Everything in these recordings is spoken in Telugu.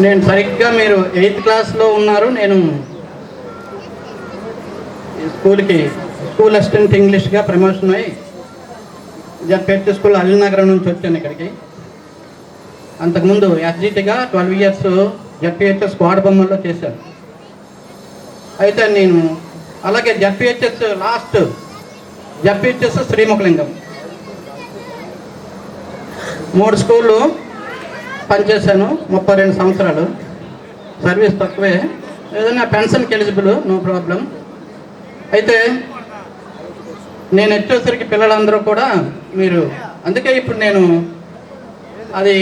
నేను సరిగ్గా మీరు 8th క్లాస్లో ఉన్నారు. నేను స్కూల్ అసిస్టెంట్ ఇంగ్లీష్గా ప్రమోషన్ అయ్యి జడ్పిహెచ్ స్కూల్ అలీనగరం నుంచి వచ్చాను ఇక్కడికి. అంతకుముందు ఎస్జిటిగా 12 years జడ్పిహెచ్ స్క్వాడ్ బొమ్మల్లో చేశాను. అయితే నేను అలాగే జడ్పిహెచ్ఎస్ శ్రీముఖలింగం 3 స్కూళ్ళు పనిచేశాను. 32 సంవత్సరాలు. సర్వీస్ తక్కువే, ఏదైనా పెన్షన్కి ఎలిజిబుల్, నో ప్రాబ్లం. అయితే నేను వచ్చేసరికి పిల్లలందరూ కూడా మీరు అందుకే ఇప్పుడు నేను అది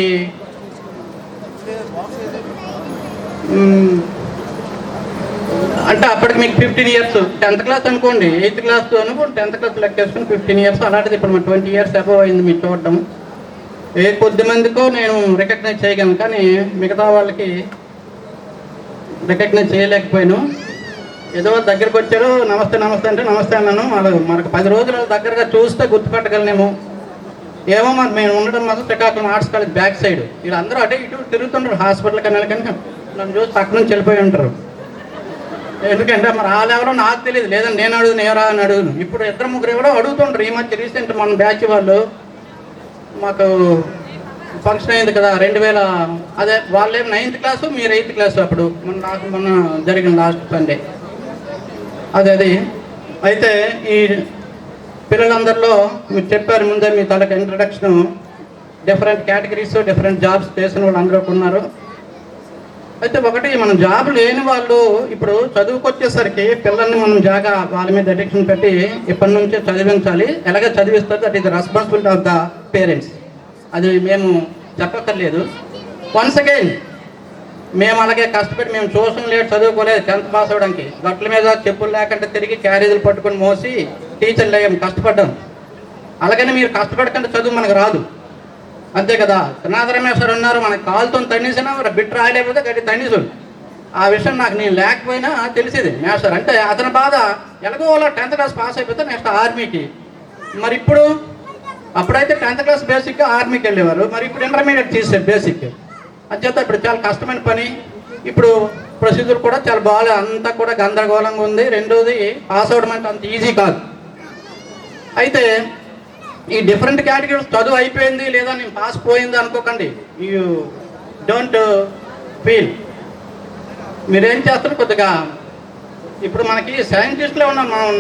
అంటే అప్పటికి మీకు 15 years 10th క్లాస్ అనుకోండి, 8th క్లాస్ అనుకోండి, 10th క్లాస్ లెక్క వేసుకుని 15 years. అలాంటిది ఇప్పుడు మన 20 years అబవ్ అయింది మీరు చూడడం. కొద్ది మందికో నేను రికగ్నైజ్ చేయగలను, కానీ మిగతా వాళ్ళకి రికగ్నైజ్ చేయలేకపోయాను. ఏదో దగ్గరకు వచ్చారు, నమస్తే అంటే నమస్తే అన్నాను. మనకు 10 రోజుల దగ్గరగా చూస్తే గుర్తుపెట్టగలనేమో. ఏమో మరి మేము ఉండడం మాత్రం Srikakulam arts college back side. వీళ్ళందరూ అటే ఇటు తిరుగుతుంటారు హాస్పిటల్ కన్నా, కానీ నన్ను చూసి పక్క నుంచి వెళ్ళిపోయి ఉంటారు. ఎందుకంటే మరి వాళ్ళెవరో నాకు తెలియదు. లేదంటే నేను అడుగును, ఎవరా అని అడుగును. ఇప్పుడు 2-3 ఎవరో అడుగుతుంటారు. ఈ మధ్య రీసెంట్ మన బ్యాచ్ వాళ్ళు మాకు ఫంక్షన్ అయింది కదా 2000, అదే వాళ్ళేమో 9th క్లాసు, మీరు 8th క్లాసు. అప్పుడు మొన్న జరిగిన లాస్ట్ సండే అది. అయితే ఈ పిల్లలందరిలో మీరు చెప్పారు ముందే మీ తలకు introduction, different categories, different jobs చేసిన వాళ్ళు అందరూ ఉన్నారు. అయితే ఒకటి, మనం జాబ్ లేని వాళ్ళు ఇప్పుడు చదువుకొచ్చేసరికి పిల్లల్ని మనం జాగా వాళ్ళ మీద అడిక్షన్ పెట్టి ఇప్పటి నుంచే చదివించాలి. ఎలాగ చదివిస్తారు, that is the responsibility of the parents. అది మేము చెప్పక్కర్లేదు. వన్స్ అగైన్ మేము అలాగే కష్టపడి మేము ట్యూషన్ లేట్ చదువుకోలేదు 10th పాస్ అవ్వడానికి. గట్ల మీద చెప్పులు లేకుండా తిరిగి క్యారేజీలు పట్టుకొని మోసి టీచర్లు అయ్యాం, కష్టపడ్డాం. అలాగని మీరు కష్టపడకుండా చదువు మనకు రాదు, అంతే కదా. త్రినాథరమేశ్వరు ఉన్నారు, మనకు కాలుతో తన్నేసినా బిట్ రాయలేకపోతే గట్టి తన్నేసాడు. ఆ విషయం నాకు నేను లేకపోయినా తెలిసేది మేస్టర్. అంటే అతని బాధ ఎలాగో వాళ్ళ 10th క్లాస్ పాస్ అయిపోతే నెక్స్ట్ ఆర్మీకి. మరి ఇప్పుడు అప్పుడైతే 10th క్లాస్ బేసిక్గా ఆర్మీకి వెళ్ళేవారు, మరి ఇప్పుడు ఇంటర్మీడియట్ చేశారు బేసిక్. అంచేత ఇప్పుడు చాలా కష్టమైన పని. ఇప్పుడు ప్రొసీజర్ కూడా చాలా బాగా, అంతా కూడా గందరగోళంగా ఉంది. రెండోది పాస్ అవ్వడం అంటే అంత ఈజీ కాదు. అయితే ఈ డిఫరెంట్ కేటగిరీస్ చదువు అయిపోయింది లేదా నేను పాస్ పోయింది అనుకోకండి. You don't feel. మీరేం చేస్తారు, కొద్దిగా ఇప్పుడు మనకి సైంటిస్ట్లో ఉన్న మనం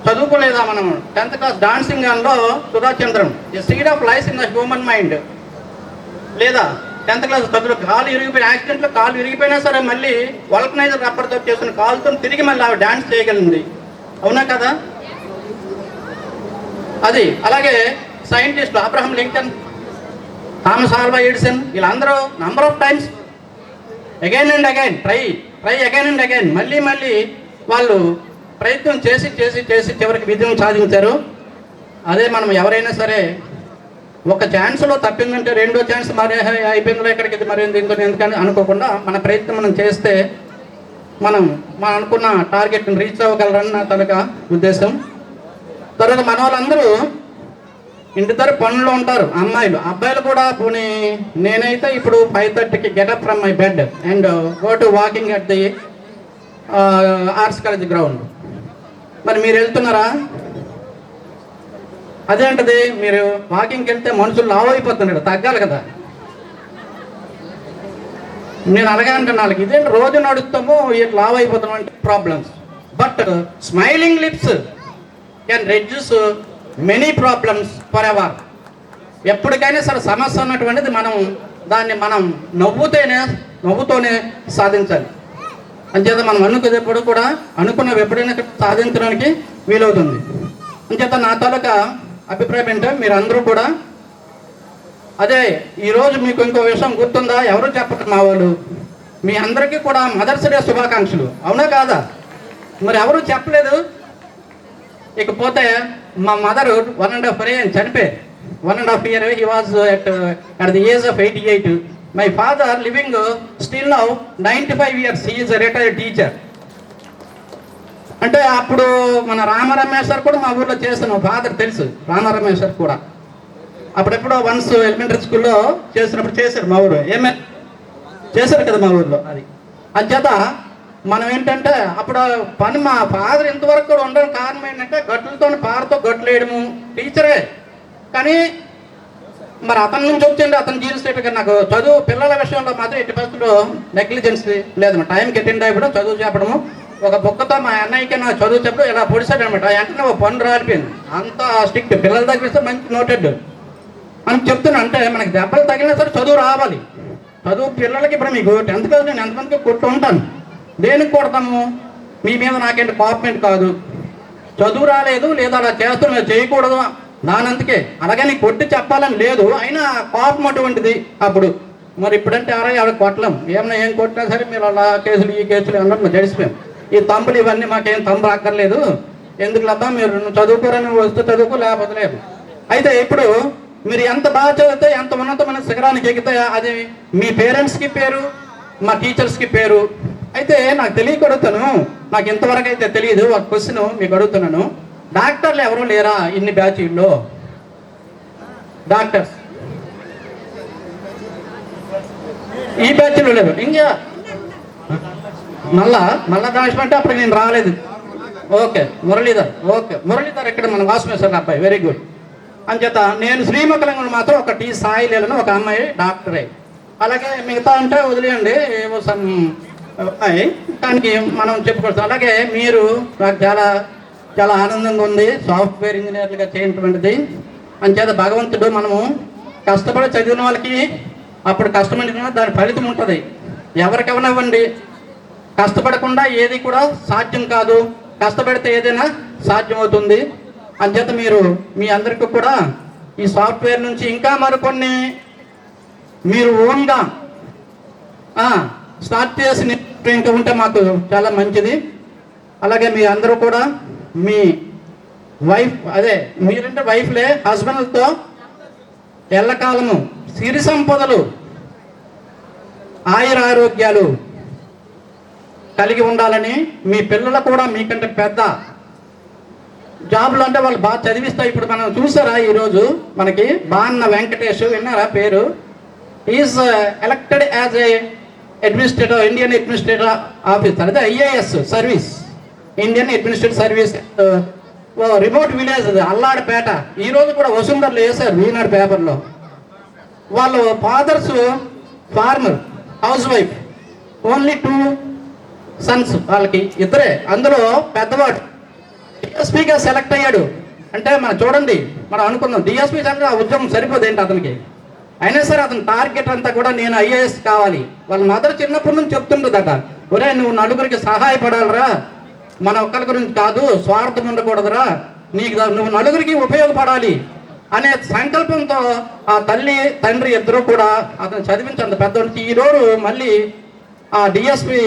చదువుకోలేదా, మనం 10th క్లాస్ డాన్సింగ్ లో Sudha Chandran the seed of life in the human mind, లేదా 10th క్లాస్ చదువులో కాలు ఇరిగిపోయిన యాక్సిడెంట్లో కాలు ఇరిగిపోయినా సరే మళ్ళీ వల్కనైజర్ రబ్బర్తో చేసిన కాలుతో తిరిగి మళ్ళీ ఆవిడ డాన్స్ చేయగలిగింది. అవునా కదా? అది అలాగే సైంటిస్టులు Abraham Lincoln, Thomas Alva Edison, వీళ్ళందరూ number of times again and again try again and again మళ్ళీ వాళ్ళు ప్రయత్నం చేసి చివరికి విజయం సాధించారు. అదే మనం ఎవరైనా సరే ఒక ఛాన్స్లో తప్పిందంటే రెండో ఛాన్స్ మరే అయిపోయిందో ఇక్కడికి మరేంది ఇంకో ఎందుకని అనుకోకుండా మన ప్రయత్నం మనం చేస్తే మనం అనుకున్న టార్గెట్ని రీచ్ అవ్వగలరని నా తలక ఉద్దేశం. తర్వాత మన వాళ్ళందరూ ఇంటి దగ్గర పనుల్లో ఉంటారు, అమ్మాయిలు అబ్బాయిలు కూడా. పోనీ నేనైతే ఇప్పుడు 5:30కి get up from my bed and go to walking at the arts college ground. మరి మీరు వెళ్తున్నారా? అదేంటది, మీరు వాకింగ్కి వెళ్తే మనుషులు లావ్ అయిపోతున్నారు, తగ్గాలి కదా. నేను అలాగే అంటాను వాళ్ళకి, ఇదేంటి రోజు నడుస్తామో ఇట్లా లావ్ అయిపోతున్నాం అంటే problems. But smiling lips can reduce many problems for ever. ఎప్పటికైనా సరే సమస్య ఉన్నటువంటిది దాన్ని మనం నవ్వుతోనే సాధించాలి. అంచేత మనం అనుకునేప్పుడు కూడా అనుకున్నవి ఎప్పుడైనా సాధించడానికి వీలవుతుంది. అంచేత నా తాలూకా అభిప్రాయం ఏంటంటే మీరందరూ కూడా అదే. ఈరోజు మీకు ఇంకో విషయం గుర్తుందా, ఎవరు చెప్పరు మా వాళ్ళు, మీ అందరికీ కూడా మదర్స్ డే శుభాకాంక్షలు. అవునా కాదా? మరి ఎవరు చెప్పలేదు. ఇకపోతే మా మదర్ 1.5 years చనిపోయారు. 1.5 years he was at the age of 88. My father living still now 95 years. He is retired teacher. అంటే అప్పుడు మన రామరమేశ్వర్ కూడా మా ఊర్లో చేసిన ఫాదర్ తెలుసు. రామరమేశ్వర్ కూడా అప్పుడెప్పుడో వన్స్ ఎలిమెంటరీ స్కూల్లో చేసినప్పుడు చేశారు మా ఊరు. చేశారు కదా మా ఊర్లో. అది అంచేత మనం ఏంటంటే అప్పుడు పని మా ఫాదర్ ఇంతవరకు కూడా ఉండడం కారణం ఏంటంటే గట్లతో పారతో గట్లు వేయడము, టీచరే. కానీ మరి అతని నుంచి వచ్చింది అతని జీన్స్ స్టేట్. నాకు చదువు పిల్లల విషయంలో మాత్రం ఎట్టి పరిస్థితుల్లో నెగ్లిజెన్స్ లేదు. టైంకి అటెండ్ అయిపోవడం, చదువు చెప్పడము. ఒక బుక్కతో మా అన్నయ్యకి నా చదువు చెప్పడం ఇలా పొడిచాడు అనమాట. వెంటనే ఒక పన్ను రాలిపోయింది. అంత స్ట్రిక్ట్. పిల్లల దగ్గర ఇస్తే మంచి నోటెడ్ అని చెప్తున్నా. అంటే మనకి దెబ్బలు తగిలినా సరే చదువు రావాలి. చదువు పిల్లలకి ఇప్పుడు మీకు 10th క్లాస్ నేను ఎంతమందికి కొట్టు ఉంటాను. దేనికి కొడతాము? మీ మీద నాకేంటి కోపమేంటి కాదు. చదువు రాలేదు లేదా అలా చేస్తున్నా చేయకూడదు దానందుకే. అలాగే నీకు కొట్టి చెప్పాలని లేదు, అయినా కోపం అటువంటిది అప్పుడు. మరి ఇప్పుడంటే ఎవరు కొట్టలేం. ఏమన్నా ఏం కొట్టినా సరే మీరు అలా కేసులు ఈ కేసులు అన్నట్టు జడిసిపోయాం. ఈ తంబులు ఇవన్నీ మాకేం తంబు అక్కర్లేదు. ఎందుకు లేదా మీరు చదువుకోరని వస్తే చదువుకో, లేకపోతే లేదు. అయితే ఇప్పుడు మీరు ఎంత బాగా చదివితే ఎంత ఉన్నతమైన శిఖరానికి ఎగితే అది మీ పేరెంట్స్కి పేరు, మా టీచర్స్కి పేరు. అయితే నాకు తెలియక అడుగుతాను, నాకు ఇంతవరకు అయితే తెలియదు. ఒక క్వశ్చన్ మీకు అడుగుతున్నాను. డాక్టర్లు ఎవరు లేరా ఇన్ని బ్యాచీల్లో? డాక్టర్స్ ఈ బ్యాచ్లో లేరు. ఇంకా మళ్ళా దాచిపెట్టి అప్పుడు నేను రాలేదు. ఓకే మురళీధర్, ఓకే మురళీధర్ ఇక్కడ మన వాసుమేశ్వర అబ్బాయి, వెరీ గుడ్. అంచేత నేను శ్రీముఖలింగంలో మాత్రం ఒక టీ సాయి లేలను ఒక అమ్మాయి డాక్టరే. అలాగే మిగతా అంటే వదిలేయండి ఏవో సమ్ అమ్మాయి, దానికి మనం చెప్పుకోవచ్చు. అలాగే మీరు నాకు చాలా చాలా ఆనందంగా ఉంది సాఫ్ట్వేర్ ఇంజనీర్లుగా చేయటువంటిది. అంచేత భగవంతుడు మనము కష్టపడి చదివిన వాళ్ళకి అప్పుడు కష్టపడిన దాని ఫలితం ఉంటుంది. ఎవరికెవనివ్వండి, కష్టపడకుండా ఏది కూడా సాధ్యం కాదు. కష్టపడితే ఏదైనా సాధ్యం అవుతుంది. అంచేత మీరు మీ అందరికీ కూడా ఈ సాఫ్ట్వేర్ నుంచి ఇంకా మరికొన్ని మీరు ఓన్గా స్టార్ట్ చేసి ఇంకా ఉంటే మాకు చాలా మంచిది. అలాగే మీ అందరూ కూడా మీ వైఫ్, అదే మీరంటే వైఫ్లే, హస్బెండ్లతో ఎల్లకాలము సిరి సంపదలు ఆయుర ఆరోగ్యాలు కలిగి ఉండాలని, మీ పిల్లలు కూడా మీకంటే పెద్ద జాబ్లు అంటే వాళ్ళు బాగా చదివిస్తాయి. ఇప్పుడు మనం చూసారా ఈరోజు మనకి బాన్న వెంకటేష్, విన్నారా పేరు? Is elected as a administrator, Indian administrator officer, అదే IAS service, Indian administrative service, remote village Alladapeta. ఈరోజు కూడా వసుంధరలో వేశారు ఈనాడు పేపర్లో. వాళ్ళు fathers farmer, housewife, only 2 sons వాళ్ళకి, ఇద్దరే. అందులో పెద్దవాడు డిఎస్పీగా సెలెక్ట్ అయ్యాడు. అంటే మనం చూడండి, మనం అనుకున్నాం డిఎస్పీ అంటే ఆ ఉద్యోగం సరిపోదు ఏంటి అతనికి. అయినా సరే అతని టార్గెట్ అంతా కూడా నేను ఐఏఎస్ కావాలి. వాళ్ళ మదర్ చిన్నప్పటి నుంచి చెప్తుంటుందట, ఒరే నువ్వు నలుగురికి సహాయపడాలరా, మన ఒక్కరి గురించి కాదు, స్వార్థం ఉండకూడదురా, నీకు నువ్వు నలుగురికి ఉపయోగపడాలి అనే సంకల్పంతో ఆ తల్లి తండ్రి ఇద్దరు కూడా అతను చదివించి అంత పెద్ద. ఈరోజు మళ్ళీ ఆ డిఎస్పీ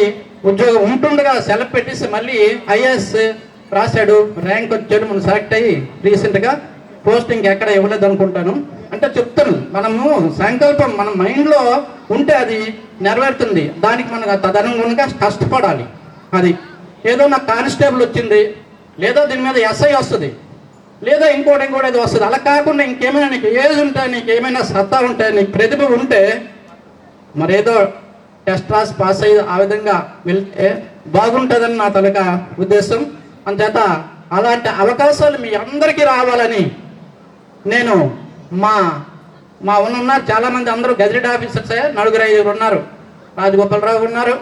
ఉద్యోగం ఉంటుండగా సెలవు పెట్టేసి మళ్ళీ ఐఏఎస్ రాశాడు, ర్యాంక్ వచ్చాడు, మనం సెలెక్ట్ అయ్యి రీసెంట్గా పోస్టింగ్ ఎక్కడ ఇవ్వలేదు అనుకుంటాను. అంటే చెప్తాను, మనము సంకల్పం మన మైండ్లో ఉంటే అది నెరవేరుతుంది. దానికి మనకు తదనుగుణంగా కష్టపడాలి. అది ఏదో నాకు కానిస్టేబుల్ వచ్చింది, లేదా దీని మీద ఎస్ఐ వస్తుంది, లేదా ఇంకోటి ఏదో వస్తుంది, అలా కాకుండా ఇంకేమైనా నీకు ఏజ్ ఉంటే, నీకు ఏమైనా సత్తా ఉంటే, నీకు ప్రతిభ ఉంటే మరేదో టెస్ట్ రాసి పాస్ అయ్యి ఆ విధంగా వెళ్తే బాగుంటుందని నా తలక ఉద్దేశం. అంచేత అలాంటి అవకాశాలు మీ అందరికీ రావాలని నేను మా ఉన్నారు చాలామంది, అందరూ గెజెట్ ఆఫీసర్సే, 4-5 ఉన్నారు. రాజగోపాలరావు ఉన్నారు,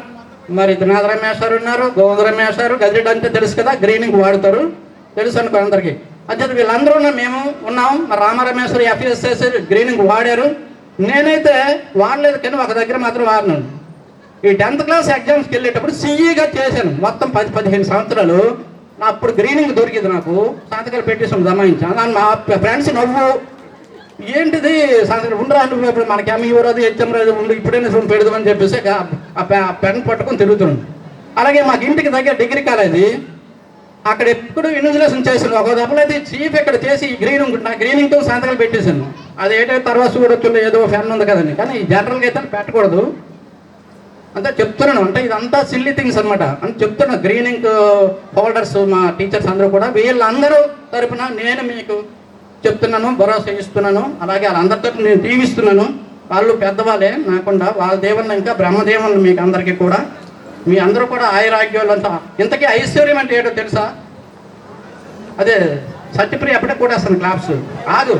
మరి త్రినాథ రమేష్ గారు ఉన్నారు, గోవింద రమేష్ గారు. గెజెట్ అంటే తెలుసు కదా, గ్రీనింగ్ వాడతారు, తెలుసు అనుకో అందరికీ. అంచేత వీళ్ళందరూ మేము ఉన్నాం. మరి రామరమేష్ గారు ఎఫ్ఎస్ఎస్ గ్రీనింగ్ వాడారు. నేనైతే వాడలేదు, కానీ ఒక దగ్గర మాత్రం వాడినాను. ఈ 10th క్లాస్ ఎగ్జామ్స్కి వెళ్ళేటప్పుడు సిఈగా చేశాను మొత్తం 10-15 సంవత్సరాలు. నా అప్పుడు గ్రీనింగ్ దొరికింది, నాకు సంతకాలు పెట్టేసి జమాయించాను. మా ఫ్రెండ్స్ నవ్వు, ఏంటిది సంతకాలు ఉండరా, నువ్వు ఇప్పుడు మనకి ఏమి ఇవ్వరాదు, హెచ్ఎం రాదు, ఉండు ఇప్పుడైనా పెడదామని చెప్పేసి ఆ పెన్ పట్టుకొని తిరుగుతున్నాను. అలాగే మాకు ఇంటికి దగ్గర డిగ్రీ కాలేజీ, అక్కడ ఎప్పుడు ఇన్విజిలేషన్ చేశాను. ఒక దెబ్బలైతే చీఫ్ ఇక్కడ చేసి నా గ్రీనింగ్తో సంతకాలు పెట్టేశాను. అది ఏంటంటే తర్వాత చూడొచ్చు, ఏదో ఫ్యాన్ ఉంది కదండి, కానీ జనరల్గా అయితే పెట్టకూడదు అంతా చెప్తున్నాను. అంటే ఇదంతా సిల్లీ థింగ్స్ అనమాట అని చెప్తున్నాను. గ్రీనింగ్ హోల్డర్స్ మా టీచర్స్ అందరూ కూడా వీళ్ళందరూ తరపున నేను మీకు చెప్తున్నాను, భరోసా ఇస్తున్నాను. అలాగే వాళ్ళందరితో నేను దీవిస్తున్నాను. వాళ్ళు పెద్దవాళ్ళే నాకుండా వాళ్ళ దేవుళ్ళు ఇంకా బ్రహ్మదేవుళ్ళు మీకు అందరికీ కూడా. మీ అందరూ కూడా ఆయురాగ్యాలంతా. ఇంతకీ ఐశ్వర్యం అంటే ఏంటో తెలుసా? అదే సత్యప్రియ అప్పుడే కూడా వస్తాను క్లాప్స్ ఆగు.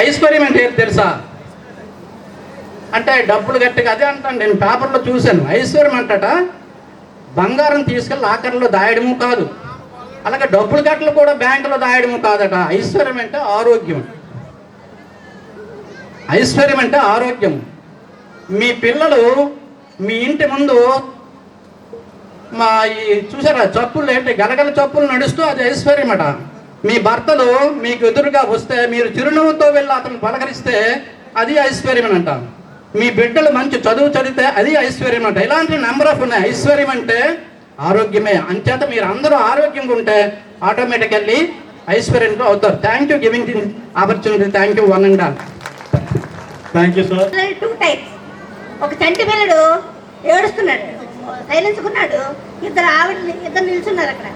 ఐశ్వర్యం అంటే ఏంటి తెలుసా? అంటే డబ్బులు గట్టిగా అదే అంటాను. నేను పేపర్లో చూశాను. ఐశ్వర్యం అంటట బంగారం తీసుకెళ్ళి లాకర్లో దాయడము కాదు, అలాగే డబ్బులు గట్టలు కూడా బ్యాంకులో దాయడము కాదట. ఐశ్వర్యం అంటే ఆరోగ్యం. ఐశ్వర్యం అంటే ఆరోగ్యం. మీ పిల్లలు మీ ఇంటి ముందు మా ఈ చూసారా చప్పులు ఏంటి గలగల చప్పులు నడుస్తూ అది ఐశ్వర్యం అట. మీ భర్తలు మీకు ఎదురుగా వస్తే మీరు చిరునవ్వుతో వెళ్ళి అతను పలకరిస్తే అది ఐశ్వర్యం అంట. మీ బిడ్డలు మంచి చదువు చదివితే అది ఐశ్వర్యం అంట. ఇలాంటి నెంబర్ ఆఫ్ ఉన్నాయి. ఐశ్వర్యం అంటే ఆరోగ్యమే. అంచేత మీరు అందరూ ఆరోగ్యంగా ఉంటే ఆటోమేటికల్లీ ఐశ్వర్యంగా అవుతారు. Thank you giving the opportunity. Thank you one and all. Thank you sir. 2 types. ఒక చంటి పిల్లడు ఏడుస్తున్నాడు, సైలెన్స్కున్నాడు. ఇద్దరు నిల్చున్నారు అక్కడ.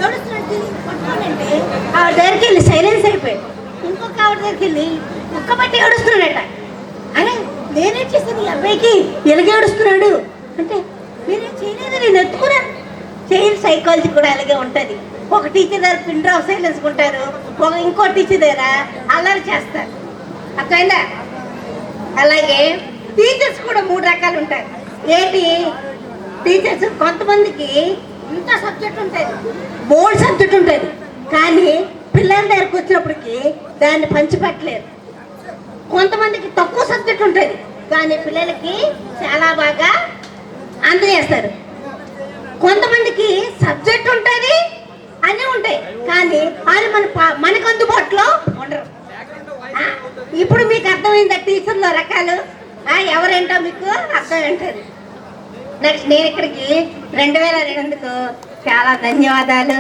ఏడుస్తున్నట్టు పట్టుకోనండి ఆవిడ దగ్గరికి వెళ్ళి సైలెన్స్ అయిపోయాడు. ఇంకొక ఆవిడ దగ్గరికి వెళ్ళి ఒక్క బట్టి ఏడుస్తున్నాడట. అరే నేనేం చేశాను ఈ అబ్బాయికి ఎలాగే ఏడుస్తున్నాడు అంటే, నేనేం చేయలేదు, నేను ఎత్తుకున్నాను. చైల్డ్ సైకాలజీ కూడా అలాగే ఉంటుంది. ఒక టీచర్ దగ్గర పిన్ డ్రాప్ సైలెన్స్ ఉంటారు, ఇంకో టీచర్ దగ్గర అల్లరి చేస్తారు. అర్థమైందా? అలాగే టీచర్స్ కూడా 3 రకాలు ఉంటారు. ఏంటి టీచర్స్? కొంతమందికి ఇంత సబ్జెక్ట్ ఉంటుంది, బోర్డ్ సబ్జెక్ట్ ఉంటుంది, కానీ పిల్లల దగ్గరకు వచ్చినప్పటికి దాన్ని పంచిపెట్టలేరు. కొంతమందికి తక్కువ సబ్జెక్ట్ ఉంటుంది, కానీ పిల్లలకి చాలా బాగా అందజేస్తారు. కొంతమందికి సబ్జెక్ట్ ఉంటుంది, అన్నీ ఉంటాయి, కానీ వాళ్ళు మనకు అందుబాటులో ఉండరు. ఇప్పుడు మీకు అర్థమైందా టీచర్లో రకాలు? ఎవరేంటో మీకు అర్థం ఏంటది. నెక్స్ట్ నేను ఇక్కడికి 2002కు చాలా ధన్యవాదాలు.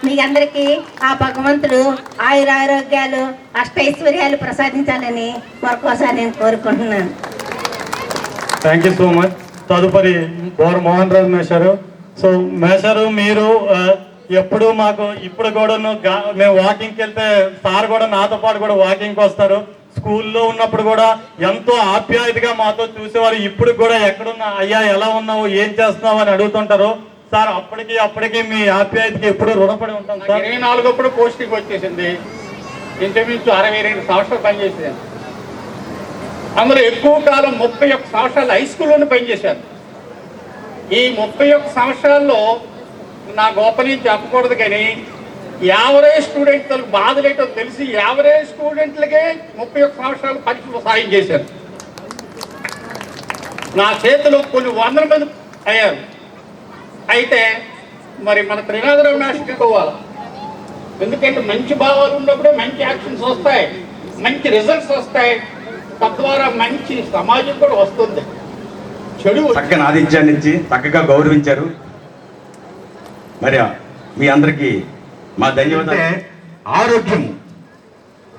మీకు అందరికీ ఆ భగవంతుడు ఆయురారోగ్యాలు అష్టైశ్వర్యాలు ప్రసాదించాలని మరొకసారి నేను కోరుకుంటున్నాను. Thank you so much. తదుపరి బోర్ మోహన్ రాజు మేషారు. సో మేషారు, మీరు ఎప్పుడు మాకు ఇప్పుడు కూడాను మేము వాకింగ్కి వెళ్తే సార్ కూడా నాతో పాటు కూడా వాకింగ్కి వస్తారు. స్కూల్లో ఉన్నప్పుడు కూడా ఎంతో ఆప్యాయతగా మాతో చూసేవారు. ఇప్పుడు కూడా ఎక్కడున్నా అయ్యా ఎలా ఉన్నావు, ఏం చేస్తున్నావు అని అడుగుతుంటారు. సార్ అప్పటికి మీ ఆప్యాయతకి ఎప్పుడు రుణపడి ఉంటాం సార్. 24 అప్పుడు పోస్టింగ్ వచ్చేసింది. ఇంచుమించు 62 సంవత్సరాలు పనిచేసేది. అందులో ఎక్కువ కాలం 31 సంవత్సరాలు హై స్కూల్లోనే పనిచేశాను. ఈ 31 సంవత్సరాల్లో నా గొప్పని చెప్పకూడదు, కానీ యావరేజ్ స్టూడెంట్లకు బాధలేటో తెలిసి యావరేజ్ స్టూడెంట్లకే 31 సంవత్సరాలు పరీక్షలు సాయం చేశాను. నా చేతిలో కొన్ని 100 మంది అయ్యారు. అయితే మరి మన త్రినాథరావు మాస్టర్కి పోవాలి. ఎందుకంటే మంచి భావాలు ఉన్నప్పుడే మంచి యాక్షన్స్ వస్తాయి, మంచి రిజల్ట్స్ వస్తాయి, తద్వారా మంచి సమాజం కూడా వస్తుంది. చెడు చక్కని ఆతిథ్యాన్ని ఇచ్చి చక్కగా గౌరవించారు. మరి మీ అందరికీ మా ధన్యవాదాలు. ఆరోగ్యం,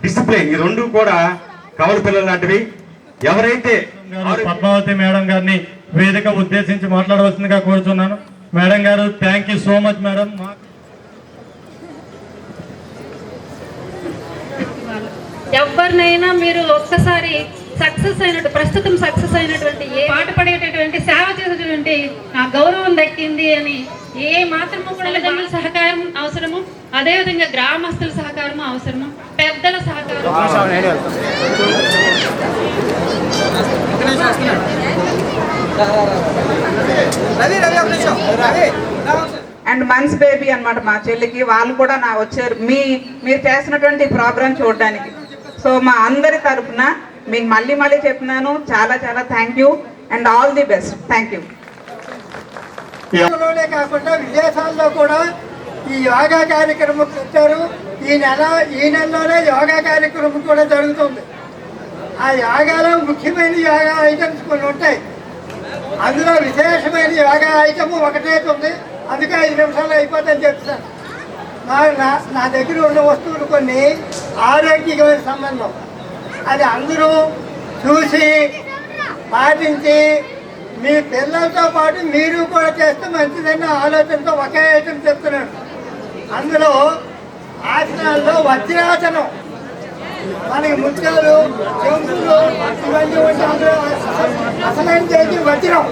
డిసిప్లిన్, ఈ రెండు కూడా కవల పిల్లలు లాంటివి. ఎవరైతే పద్మావతి మేడం గారిని వేదిక ఉద్దేశించి మాట్లాడవలసిందిగా కోరుతున్నాను. మేడం గారు, thank you so much madam. ఎవరినైనా మీరు ఒక్కసారి సక్సెస్ అయినట్టు, ప్రస్తుతం సక్సెస్ అయినటువంటి ఏ పాట పడేటటువంటి సేవ చేసేటువంటి ఆ గౌరవం దక్కింది అని ఏ మాత్రము కూడా తల్లిదండ్రుల సహకారం అవసరము, అదేవిధంగా గ్రామస్తుల సహకారము అవసరము, పెద్దల సహకారం. అండ్ మంత్స్ బేబీ అన్నమాట మా చెల్లికి. వాళ్ళు కూడా వచ్చారు మీరు చేసినటువంటి ప్రోగ్రాం చూడడానికి. సో మా అందరి తరఫున మీకు మళ్ళీ చెప్తున్నాను, చాలా చాలా thank you and all the best. Thank you. లోనే కాకుండా విదేశాల్లో కూడా ఈ యోగా కార్యక్రమం పెట్టారు. ఈ నెలలోనే యోగా కార్యక్రమం కూడా జరుగుతుంది. ఆ యోగాలో ముఖ్యమైన యోగా ఐటమ్స్ కొన్ని ఉంటాయి. అందులో విశేషమైన యోగా ఐటమ్ ఒకటే ఉంది. అందుకే 5 నిమిషాలు అయిపోతుందని చెప్తాను. నా దగ్గర ఉన్న వస్తువులు కొన్ని ఆరోగ్యమైన సంబంధం. అది అందరూ చూసి పాటించి మీ పిల్లలతో పాటు మీరు కూడా చేస్తే మంచిదన్న ఆలోచనతో ఒకే ఐటమ్ చెప్తున్నాను. అందులో ఆసనాల్లో వజ్రాసనం మనకి ముత్యాలు చెంపులు ఇవన్నీ ఉంటే అందులో అసలైన చేతి వజ్రం.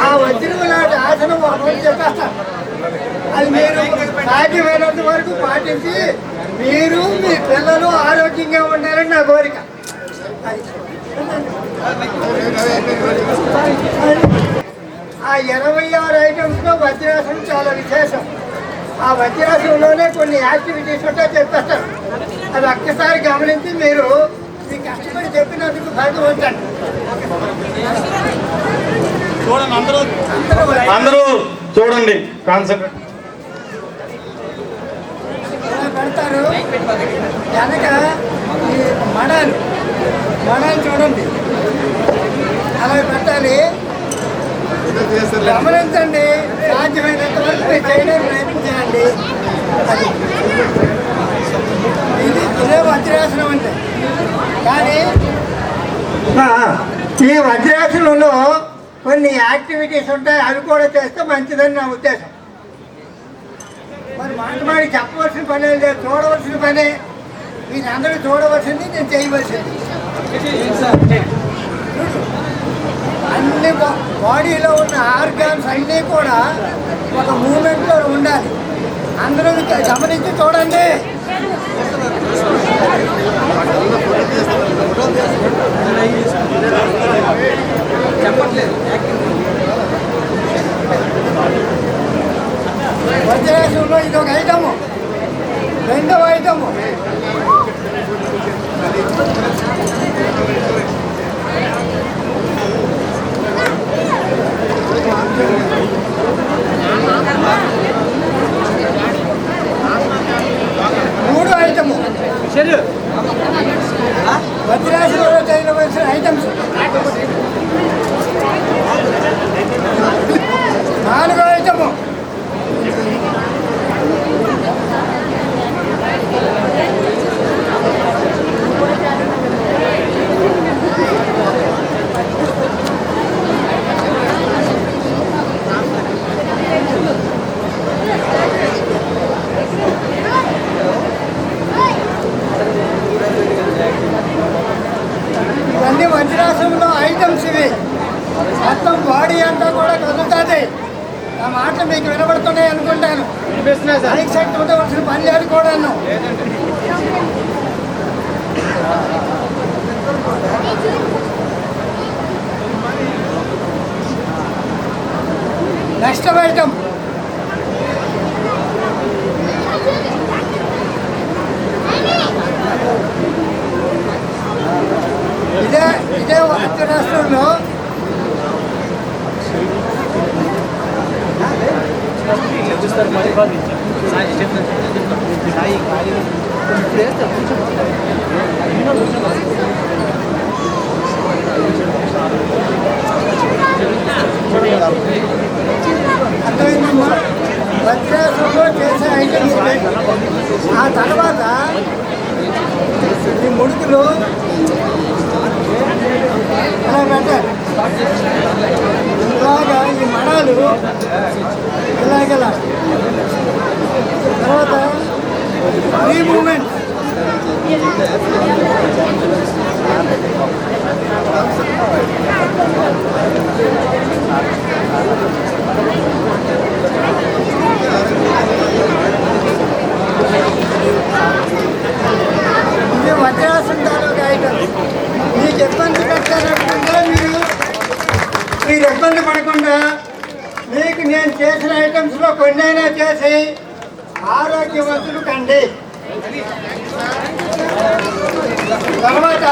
ఆ వజ్రం లాంటి ఆసనం ఒక రోజు చెప్పేస్తాను. అది మీరు సాధ్యమైనంత వరకు పాటించి మీరు మీ పిల్లలు ఆరోగ్యంగా ఉండాలని నా కోరిక. ఆ 26 ఐటమ్స్లో వజ్రాసనం చాలా విశేషం. ఆ వజ్రాసనంలోనే కొన్ని యాక్టివిటీస్ ఉంటాయి చెప్పేస్తాను. అది ఒక్కసారి గమనించి మీరు మీ కష్టపడి చెప్పినందుకు భగవంతండి. చూడండి అందరూ చూడండి కాన్సెప్ట్ పెడతారు. వెనక ఈ మడాలు చూడండి అలా పెట్టాలి. గమనించండి, సాధ్యమైనంత వరకు మీరు చేయడానికి ప్రయత్నం చేయండి. ఇదే వజ్రాసనం అంటే. కానీ ఈ వజ్రాసనంలో కొన్ని యాక్టివిటీస్ ఉంటాయి, అవి కూడా చేస్తే మంచిదని నా ఉద్దేశం. మరి మాట చెప్పవలసిన పని లేదు, చూడవలసిన పని. మీరందరూ చూడవలసింది, నేను చేయవలసింది. అన్ని బాడీలో ఉన్న ఆర్గాన్స్ అన్నీ కూడా ఒక మూమెంట్లో ఉండాలి. అందరూ గమనించి చూడండి. వజ్రాసనంలో ఇది ఒక ఐటము. రెండవ ఐటము మూడో ఐటము వజ్రాసనంలో చేయవలసిన ఐటమ్స్. నాలుగో ఐటము ఇవన్నీ వజ్రాసనంలో ఐటమ్స్. ఇవి మొత్తం బాడీ అంతా కూడా కదులుతుంది. ఆ మాటలు మీకు వినబడుతున్నాయి అనుకుంటాను. మైక్ సెట్ ఉండవలసిన పని లేదు కూడాను. నెక్స్ట్ ఐటమ్ ఇదే వజ్రాసనంలో అర్థమైందమ్మా. వజ్రాసనంలో చేసే ఐటమ్స్. ఆ తర్వాత ఈ ముడుకులు అలా పెట్టాలి. ఇలాగా ఈ మడాలు ఇలాగలా. తర్వాత ఫ్రీ మూమెంట్. ఇది వజ్రాసనం తాలూకా ఐటమ్. మీకు ఇబ్బంది పెట్టారంటే మీరు ఇబ్బంది పడకుండా మీకు నేను చేసిన ఐటమ్స్లో కొన్నైనా చేసి ఆరోగ్యవంతులు కండి. తర్వాత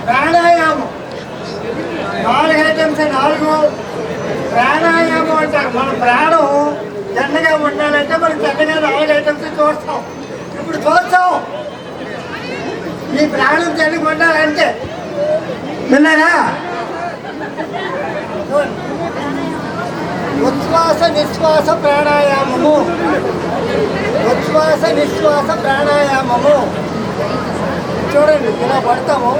ప్రాణాయామం 4 ఐటమ్స్. 4 ప్రాణాయామం అంటారు. మన ప్రాణం జన్నగా ఉండాలంటే మనం జన్నగా 4 ఐటమ్స్ చూస్తాం. ఇప్పుడు చూస్తాం ఈ ప్రాణం జన్నగా ఉండాలంటే. విన్నారా? ఉచ్ఛ్వాస నిశ్వాస ప్రాణాయామము. ఉచ్ఛ్వాస నిశ్వాస ప్రాణాయామము. చూడండి ఇలా పడతాము.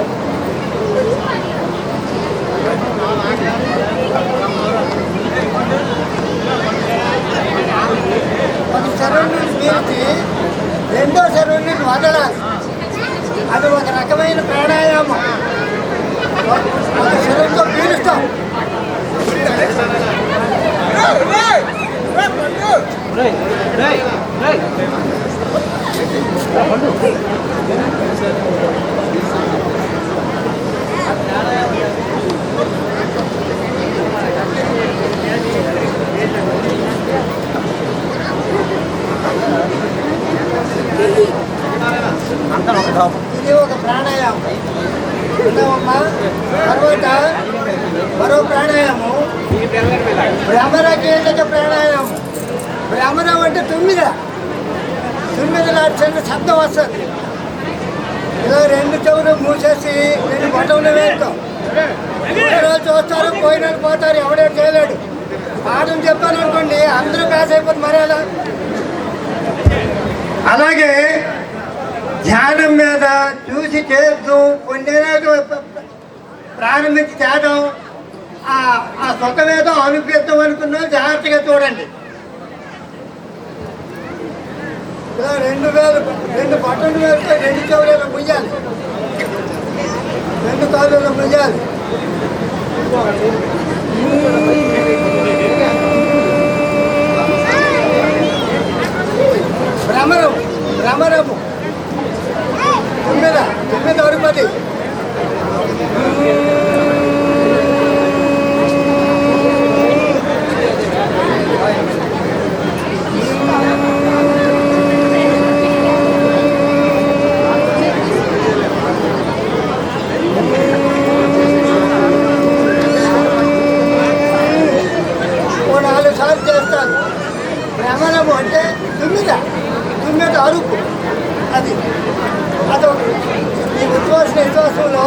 ఒక సరౌండింగ్స్ పీల్చి రెండోసారి నుండి వదలాలి. అది ఒక రకమైన ప్రాణాయామం. ఒక శరీరంతో పీలుస్తాం. ఇది ఒక ప్రాణాయామం ఉన్నామమ్మా. తర్వాత మరో ప్రాణాయామం భ్రమరకేంద్రక ప్రాణాయామం. భ్రమరం అంటే 9 లాంటి శబ్దం వస్తుంది. ఇలా 2 చెవులు మూసేసి 2 బట్టలు వేస్తాం. రోజు చూస్తారు, పోయిన పోతారు, ఎవడో చేయలేడు. పాఠం చెప్పాను అనుకోండి, అందరూ పాస్ అయిపోతుంది. మరేలా? అలాగే ధ్యానం మీద చూసి చేస్తూ కొన్ని ప్రారంభించి చేయడం, ఆ సుఖమేదో అనుభవిద్దాం అనుకున్నా జాగ్రత్తగా చూడండి. ఇలా 2 బట్టలు వేస్తే 2 చెవులలో ముయ్యాలి, 2 కాళ్ళలో ముయ్యాలి. భ్రమరము 9 వరకు. ఓ 4 సార్లు చేస్తాను. భ్రమరము అంటే 9 అరుపు. అదొక ఈ విశ్వాసంలో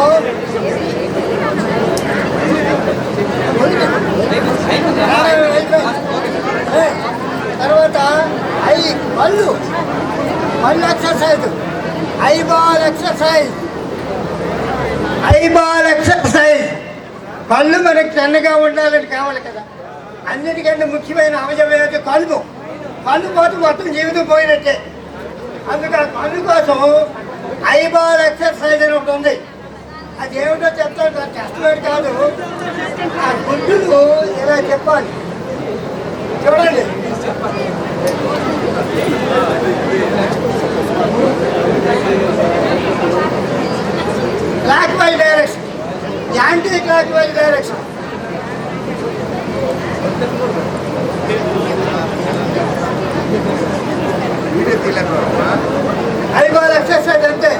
తర్వాత మళ్ళీ ఎక్సర్సైజ్, ఐబాల్ ఎక్సర్సైజ్. కళ్ళు మనకి చిన్నగా ఉండాలని కావాలి కదా. అన్నిటికంటే ముఖ్యమైన అవయవం కళ్ళు. కళ్ళు పోతే మొత్తం జీవితం పోయినట్టే. అందుకని కళ్ళు కోసం ఐబాల్ ఎక్సర్సైజ్ అని ఒకటి ఉంది. అది ఏమిటో చెప్తాను, కష్టమేది కాదు. ఆ గుడ్డులు ఇలా చెప్పాలి, చూడండి. Clock wise direction, anti clock wise direction. Eyeball exercise అంటే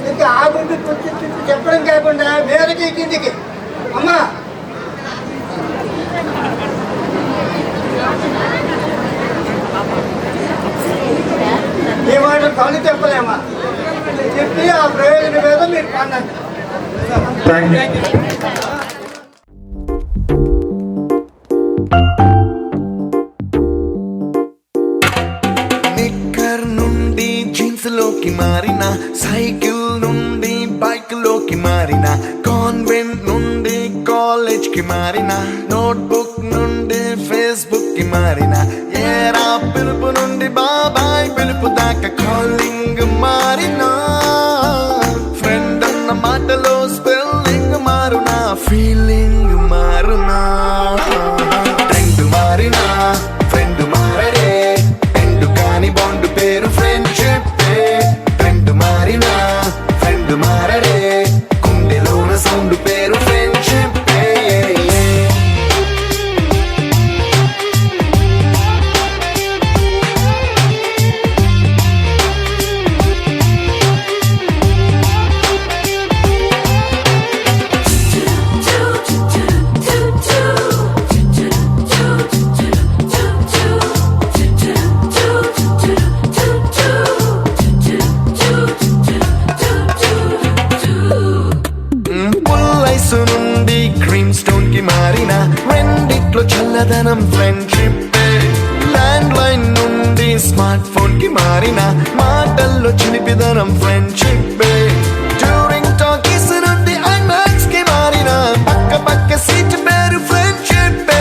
ఇంకా ఆ గుండు చెప్పడం కాకుండా మేరకి కిందికి. అమ్మా ఈ మాట కళ్ళు చెప్పలేమా, చెప్పి ఆ ప్రయోజనం ఏదో మీరు పొందండి. నిక్కర్ నుండి జీన్స్ లోకి మారిన, సైకిల్ నుండి బైక్ లోకి మారిన, కాన్వెంట్ నుండి కాలేజ్ కి మారిన, నోట్బుక్ నుండి ఫేస్బుక్ కి మారిన, ఏరా పిలుపు నుండి బాబాయ్ పిలుపు దాకా కాలింగ్ మారిన, ఫ్రెండ్ అన్న మాటలో స్పెల్లింగ్ మారునా, ఫీలింగ్ మారునా, ట్రెండ్ మారినా ఫ్రెండ్ మారడే, ఎండు కాని బాండ్ పేరు ఫ్రెండ్షిప్. ట్రెండ్ మారినా ఫ్రెండ్ మారడే, కుండెలోన సౌండ్ పేరు ఫ్రెండ్షిప్. పుల్లైసు నుండి క్రీమ్ స్టోన్ కి మారిన, రెండిట్లో చల్లదనం ఫ్రెండ్షిప్. ల్యాండ్ లైన్ నుండి స్మార్ట్ ఫోన్ కి మారిన, మాటల్లో చిలిపిదనం ఫ్రెండ్షిప్. డ్యూరింగ్ టాకీస్ నుండి ఐమాక్స్ కి మారిన, పక్క సీట్ పేరు ఫ్రెండ్షిప్.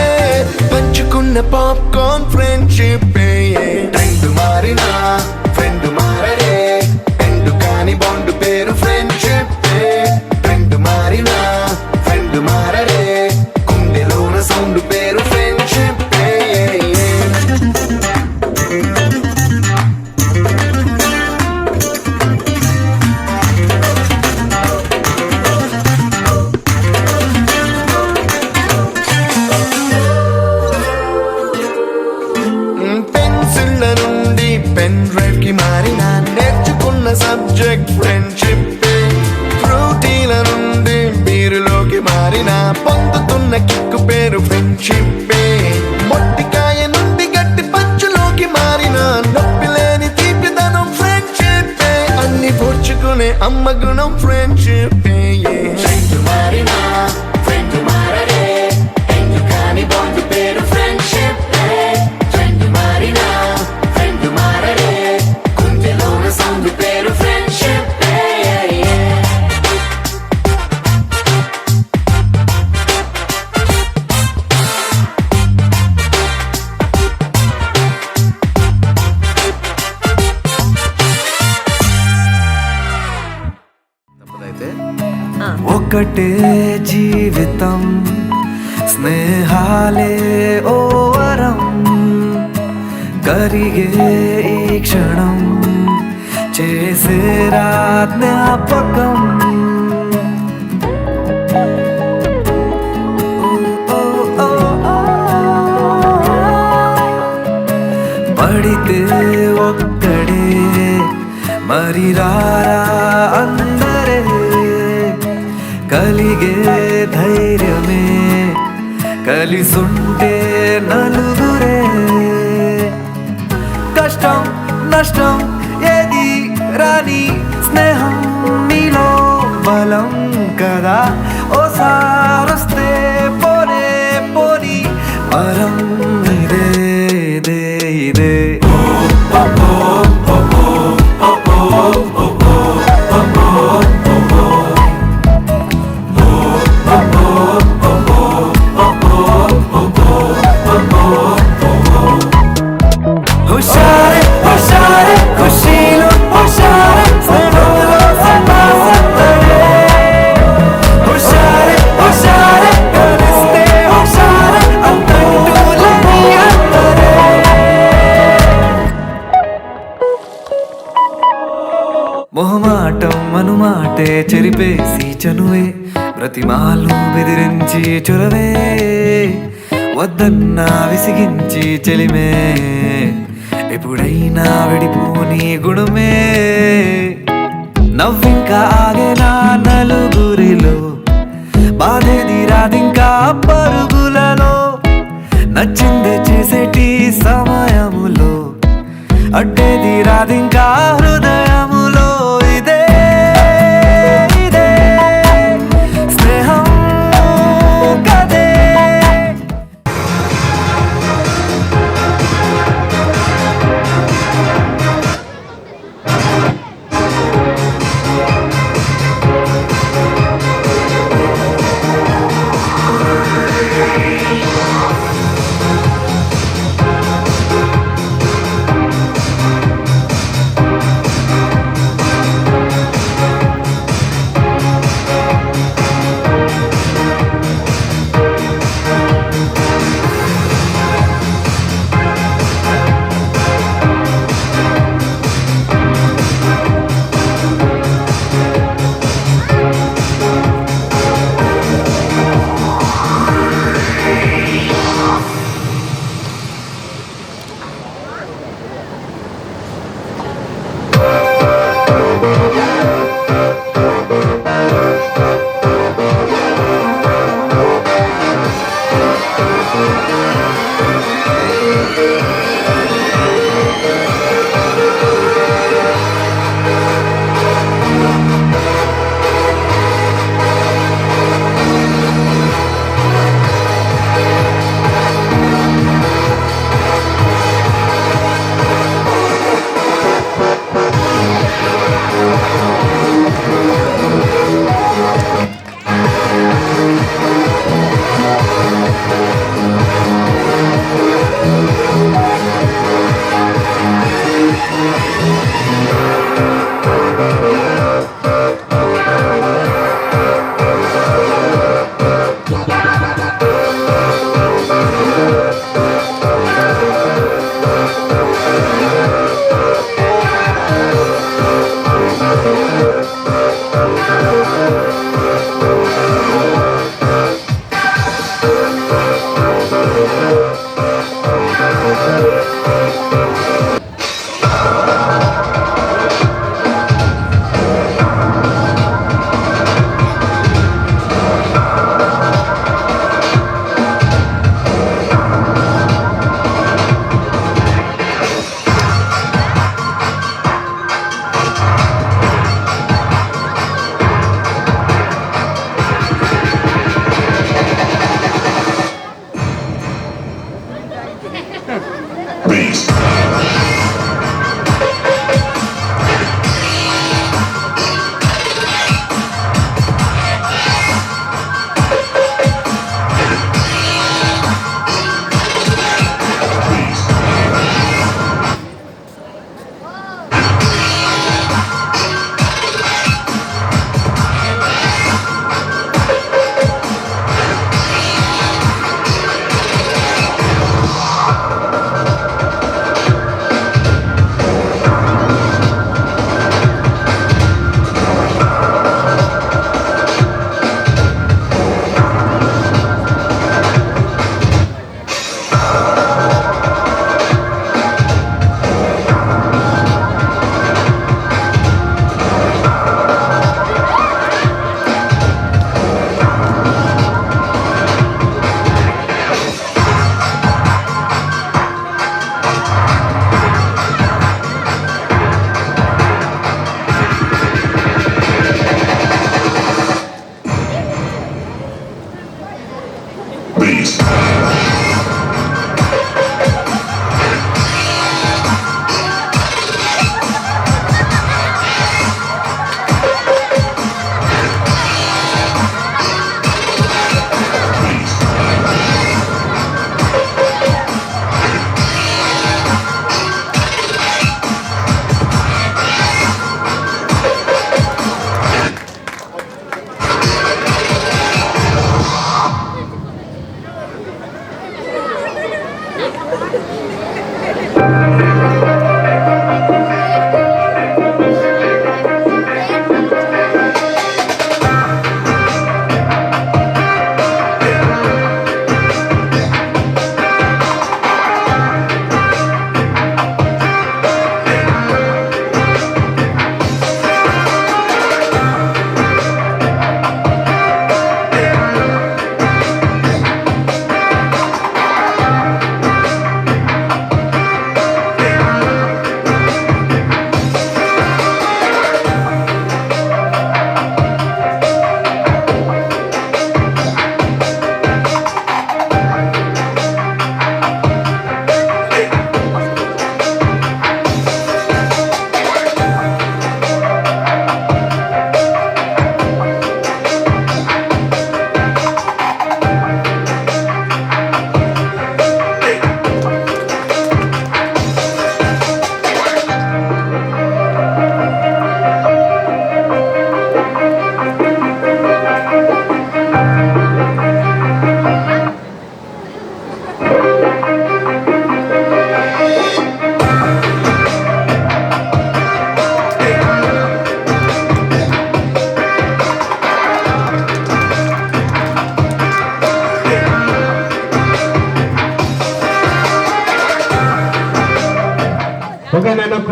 పంచుకున్న పాప్కార్న్ ఫ్రెండ్షిప్. ట్రెండ్ మారిన ఫ్రెండ్ మారే, ఫ్రెండ్షిప్. ఫ్రూటీల నుండి బీరులోకి మారిన పొందుతున్న కిక్కు పేరు ఫ్రెండ్షిప్. మొట్టికాయ నుండి గట్టి పంచులోకి మారిన నొప్పి లేని తీపిదనం ఫ్రెండ్షిప్. అన్ని పూడ్చుకునే అమ్మ గుణం ఫ్రెండ్షిప్. మారినా ఫ్రెండ్ మారడే ఎందుకని బాండ్ పేరు ఫ్రెండ్షిప్. ఫ్రెండ్ మారినా ఫ్రెండ్ మారడే గుండెలోన సౌండ్ పేరు ఫ్రెండ్షిప్. ఒకటే జీవితం స్నేహాలే ఓ వరం కరిగే ఈ క్షణం చేసే జ్ఞాపకం. పడితే ఒక్కడే మరి రారా అందరే కలిగే ధైర్యమే కలిసుంటే నలుగురే. కష్టం నష్టం ఏది రాని స్నేహం నీలో బలం కదా. ఓసారొస్తే పోనే పోని వరం ఇదే ఇదే ఇదే. హుషారే హుషారే ఖుషీలు హుషారే సర్వలో సంపాసతడే. హుషారే హుషారే కలిస్తే హుషారే అంతంటూలని అందరే. మొహమాటం అనుమాటే చెరిపేసి చనువే ప్రతిమాలు బెదిరించి చొరవే వద్దన్నా విసిగించి చెలిమే ఎప్పుడైనా విడిపోని గుణమే. నవ్వింకా ఆగేనా నలుగురిలో బాధేది రాదింకా పరుగులలో. నచ్చిందే చేసేటి సమయములో అడ్డేది రాదింకా హృదయములో. ఇదే ఇదే స్నేహం కదే.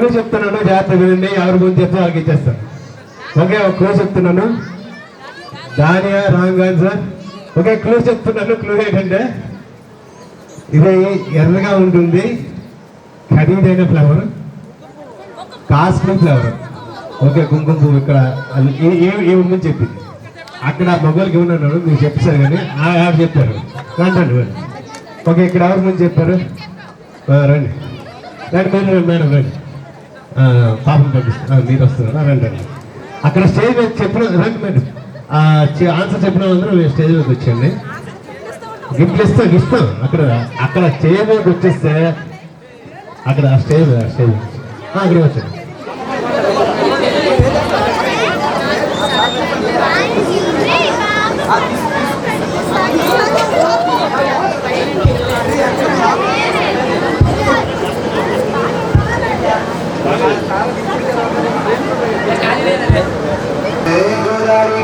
క్లూ చెప్తున్నాను, జాగ్రత్త వినండి. ఎవరి ముందు చెప్తే వాళ్ళకి ఇచ్చేస్తాను. ఓకే, ఒక క్లూ చెప్తున్నాను. దానియా రాంగ్ ఆన్సర్. ఓకే, క్లూ చెప్తున్నాను. క్లూ ఏంటంటే ఇది ఎర్రగా ఉంటుంది, ఖరీదైన ఫ్లవర్, కాస్ట్లీ ఫ్లవర్. ఓకే, కుంకుమ పువ్వు. ఇక్కడ ఈ ముందు చెప్పింది, అక్కడ మొబైల్కి ఉన్నాడు మీరు చెప్పారు కానీ యాప్ చెప్పారు. రండి. ఓకే, ఇక్కడ ఎవరి ముందు చెప్పారు? రండి మీరు మేడం రండి. పాపం పంపిస్తారు, మీరు వస్తున్నారా? రండి. అక్కడ స్టేజ్ మీద చెప్పిన రండి మేడం. ఆన్సర్ చెప్పిన అందరూ స్టేజ్ మీదకి వచ్చేయండి. గిఫ్ట్లు ఇస్తాం. అక్కడ స్టేజ్ మీదకి వచ్చేస్తే అక్కడ స్టేజ్ అక్కడ వచ్చాడు.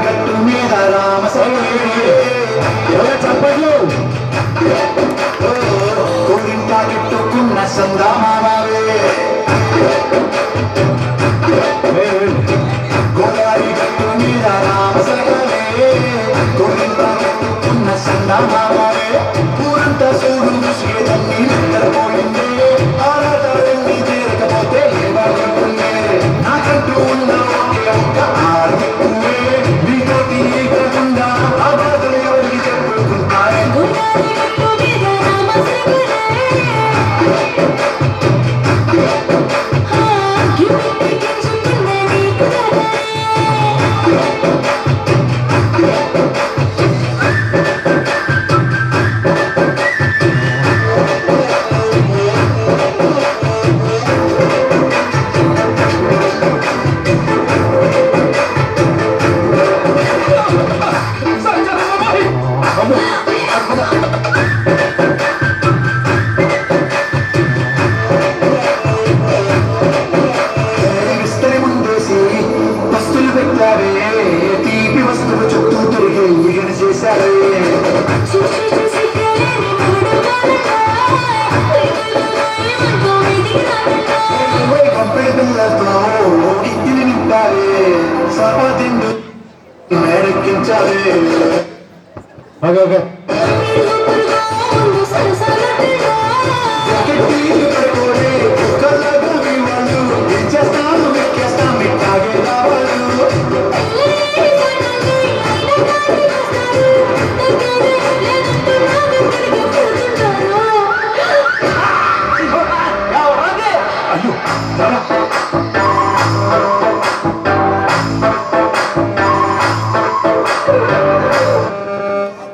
గట్టు మీద చప్పట్లు గిట్టుకున్న సందామావే గోదారి గట్టు మీద రామసలే గోరింట సందామావే ఊరంతా చూడు ముసిగేదన్నీ నిద్రపోయిందే ఆరాటాలన్నీ తీరకపోతే ఏమవుతుందే నాకంటూ ఉన్న ఒకే ఒక్క ఆర్మికువే నీతోటి కాకుండా ఆ బాధలు ఎవరికి చెప్పుకుంటారే ఓకే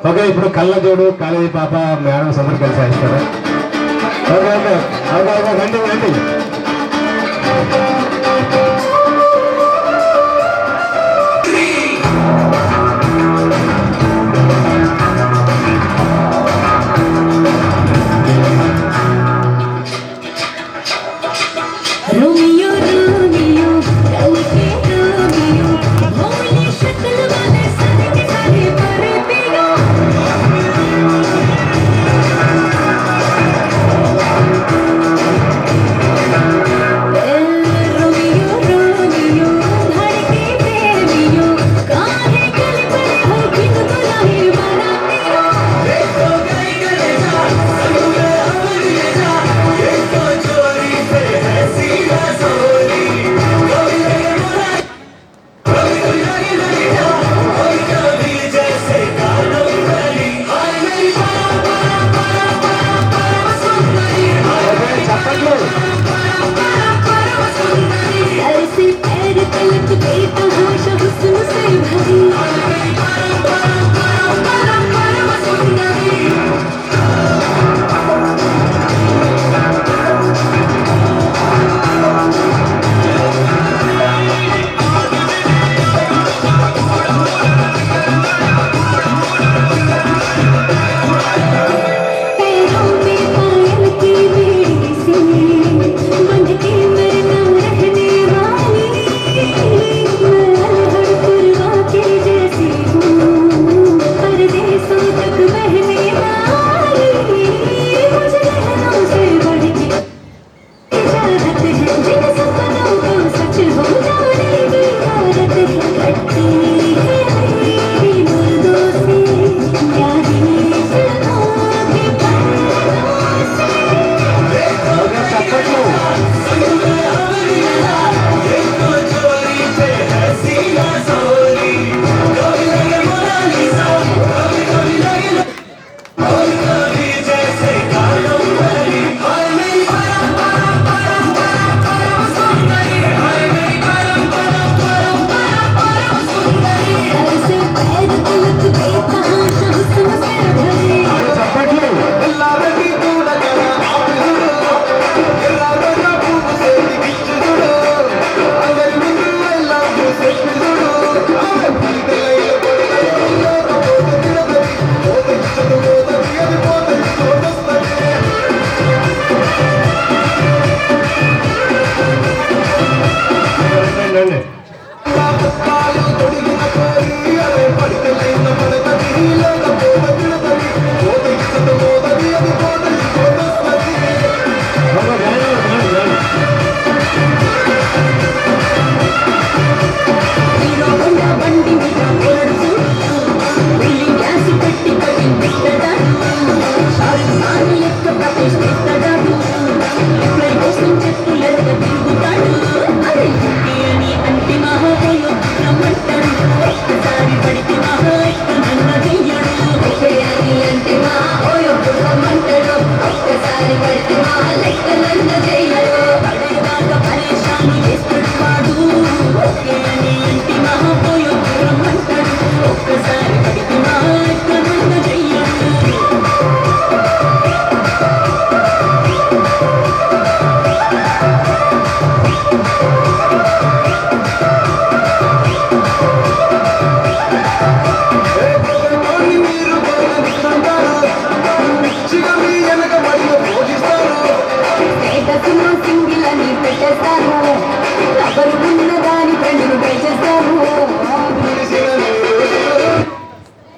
ఓకే, ఇప్పుడు కళ్ళజోడు కాలేజీ పాప మేడం సమర్ కలిసి వేస్తారు. ఓకే రండి.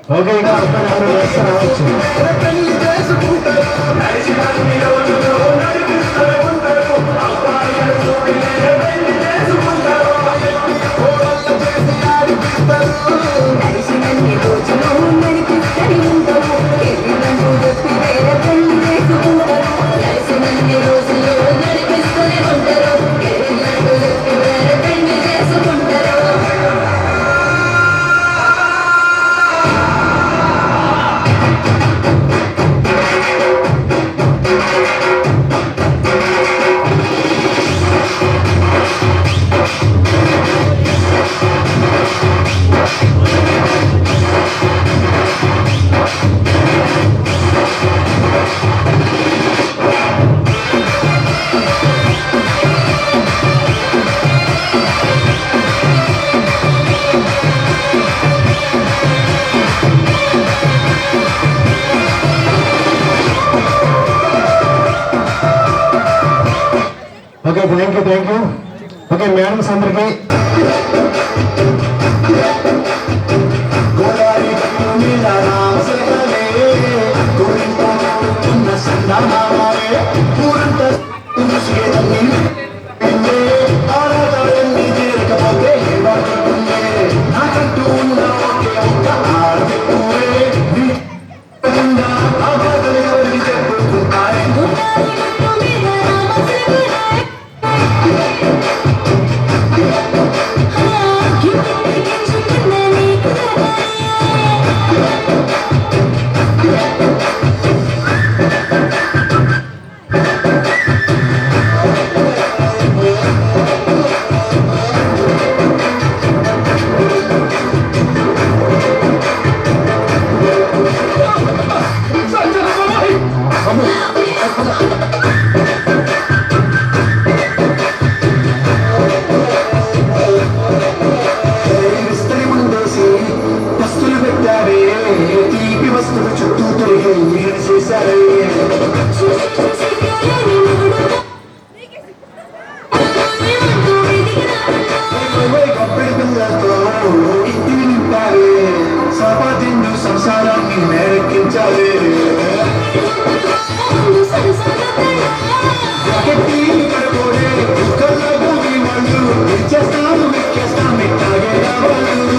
ఓకే ఇంకా రావచ్చు. Okay thank you okay madams అందరికీ సంసారాన్ని మేరెక్కించాలి కడుకోడే కళ్ళ భూమి వాళ్ళు ఇచ్చేస్తాము ఎక్కేస్తాం ఎక్కాగే రావాలి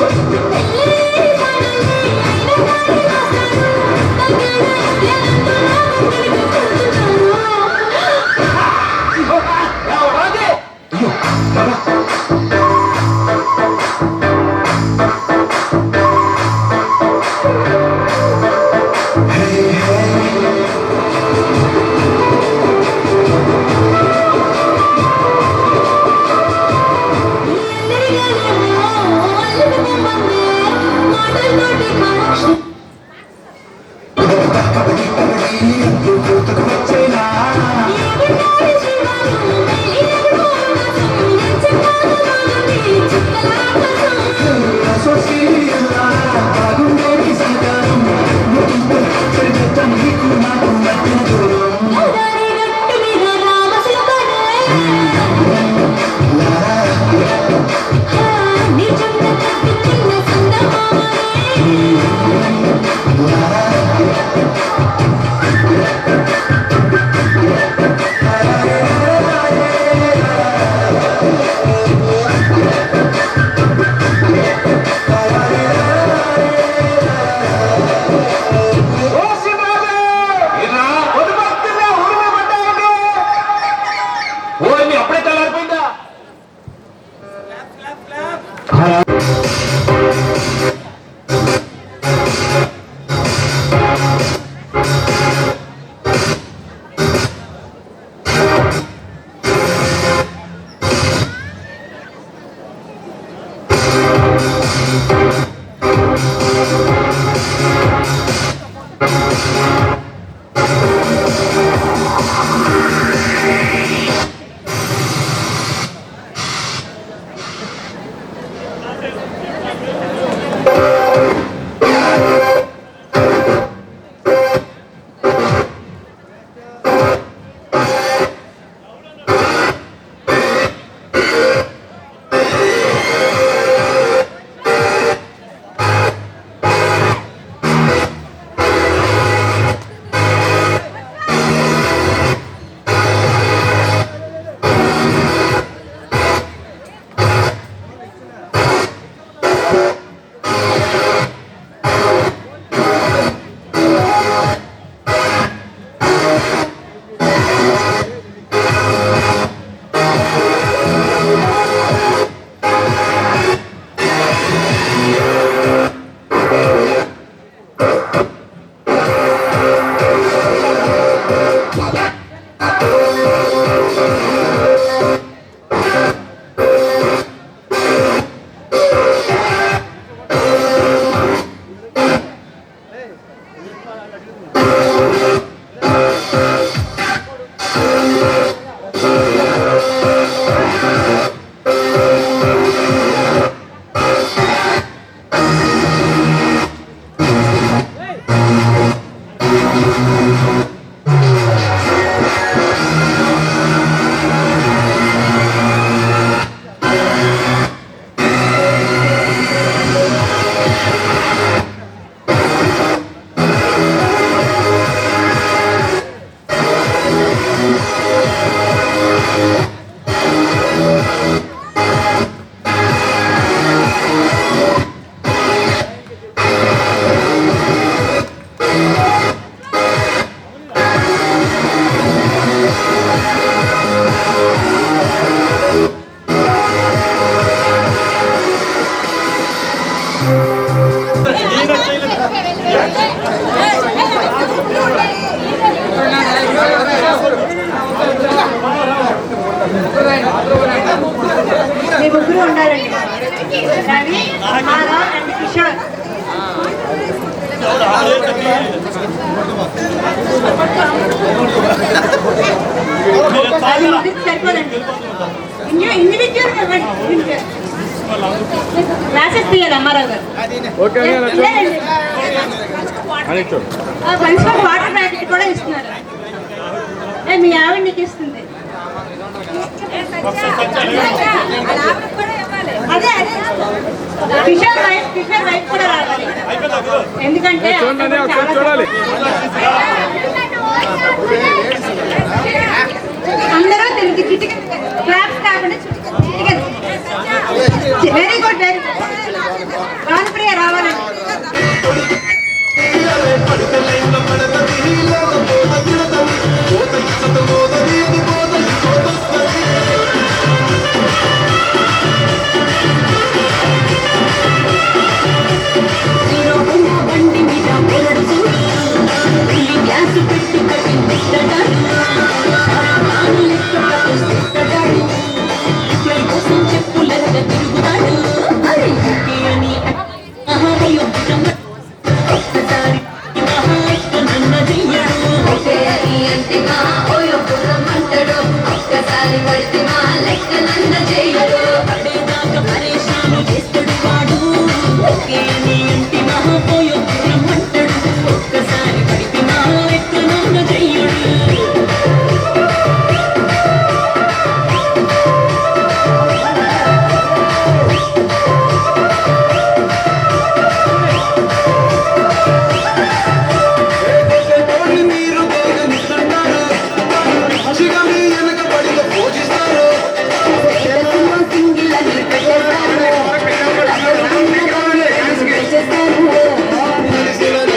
మీ ముగ్గురు ఉండాలండి. రవి, మాధవ్ అండ్ కిషోర్. సరిపోదండి. ఇండివిజువల్ క్లాసెస్ తీయాలి అమ్మారావు గారు. ప్రిన్సిపల్ వాటర్ ప్యాకెట్ కూడా ఇస్తున్నారు. మీ ఆవిడ నీకు ఇస్తుంది. అదే కిషోర్ వైఫ్ కూడా రావాలి. ఎందుకంటే అందరూ దీనికి క్లాప్స్ కాకుండా వెరీ గుడ్ వెరీ గుడ్. రానుప్రియ రావాలండి. చేస్తారు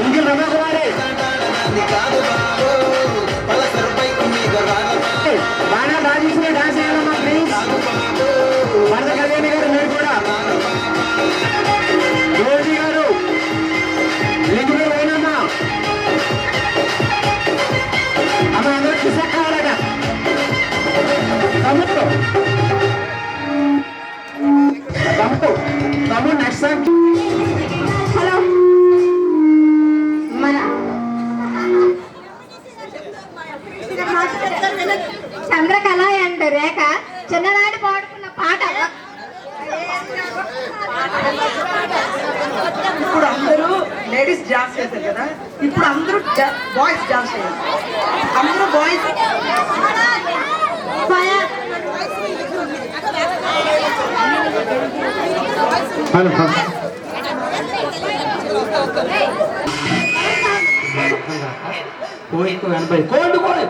ఇంజిల్ రమకుమారి బాగా రాజేశ్వరి డాన్స్ చేయాలమ్మా ప్లీజ్. వరద కళ్యాణి గారు మీరు కూడా, రోజీ గారు లింగులు పోయినమ్మా అమ్మ అందరూ కిసక్ కావాలట. తమ్ముడు తమ్ముడు నెక్స్ట్ సాంగ్. హలో మన చంద్రకళ అండ్ రేఖ చిన్ననాటి పాడుకున్న పాట. ఇప్పుడు అందరూ లేడీస్ డాన్స్ చేస్తారు కదా, ఇప్పుడు అందరూ బాయ్స్ డాన్స్ చేయాలి. అందరూ బాయ్స్ కోయికు 80 కోల్డ్ కోయ్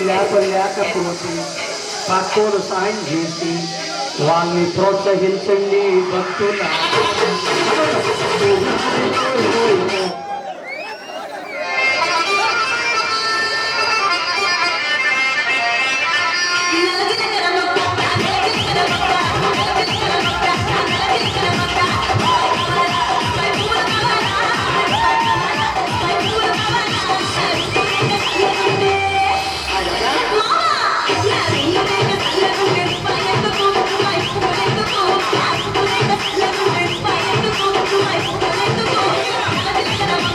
లేకపోతే పక్కోడు సాయం చేసి వాళ్ళని ప్రోత్సహించండి భక్తుల. Mama,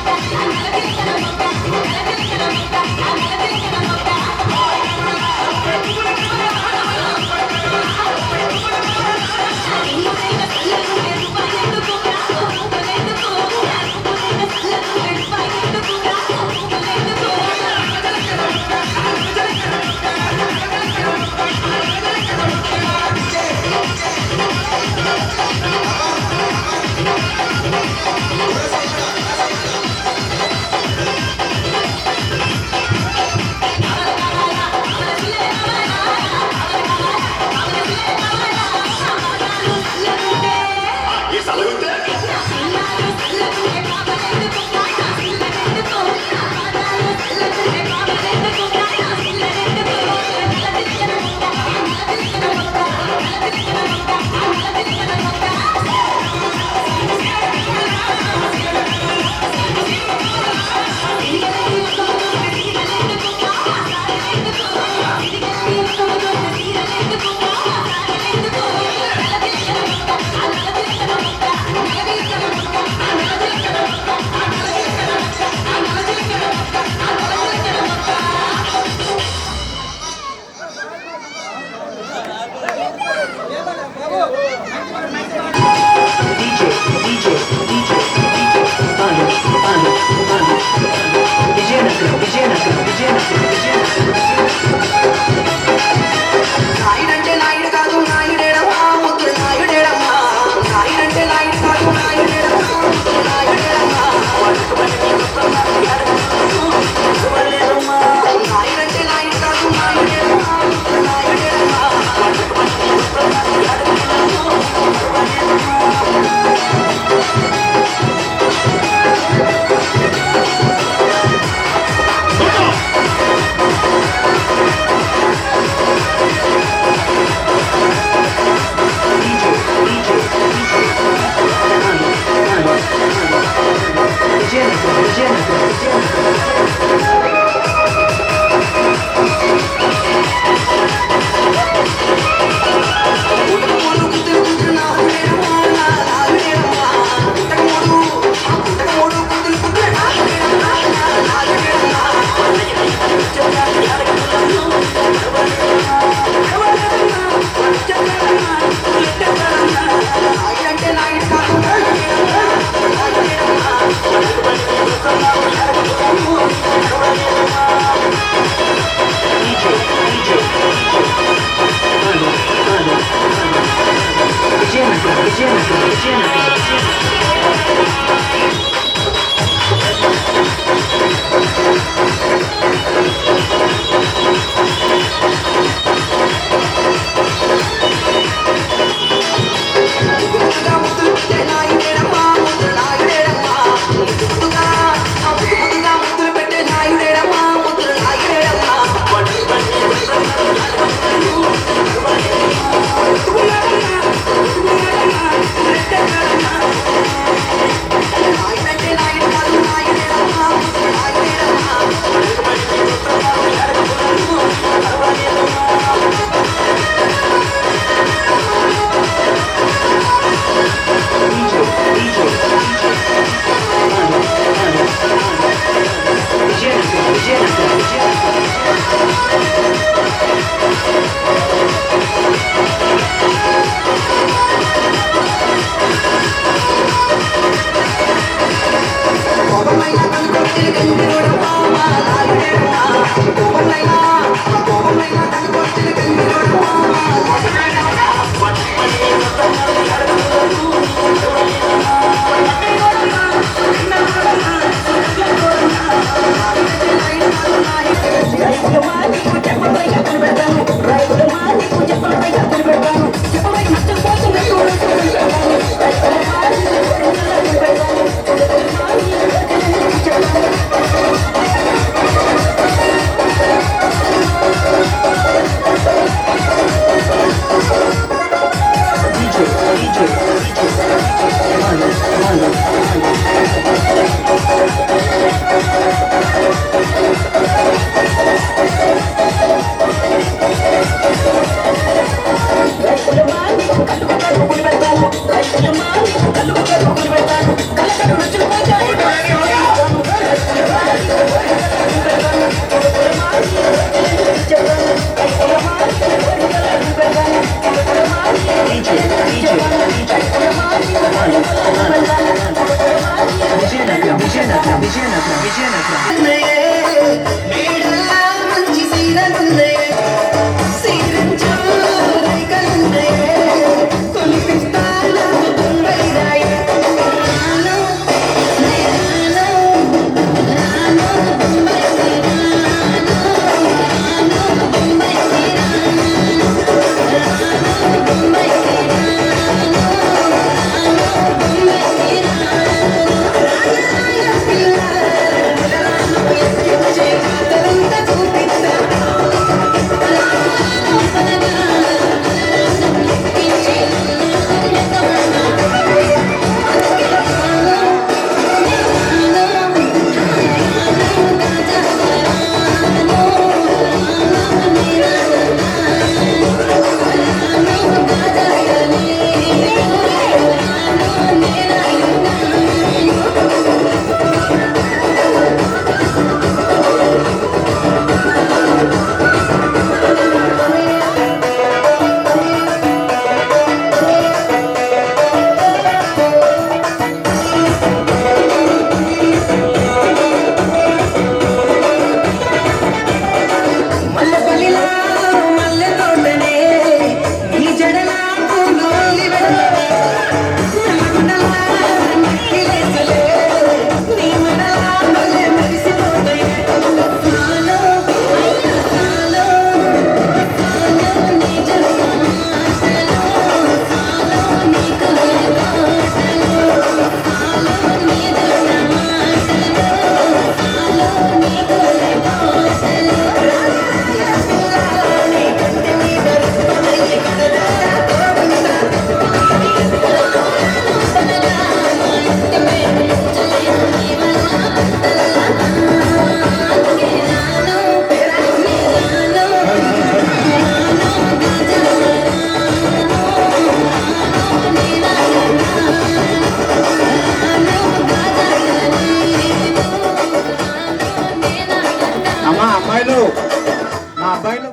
అబ్బాయిలు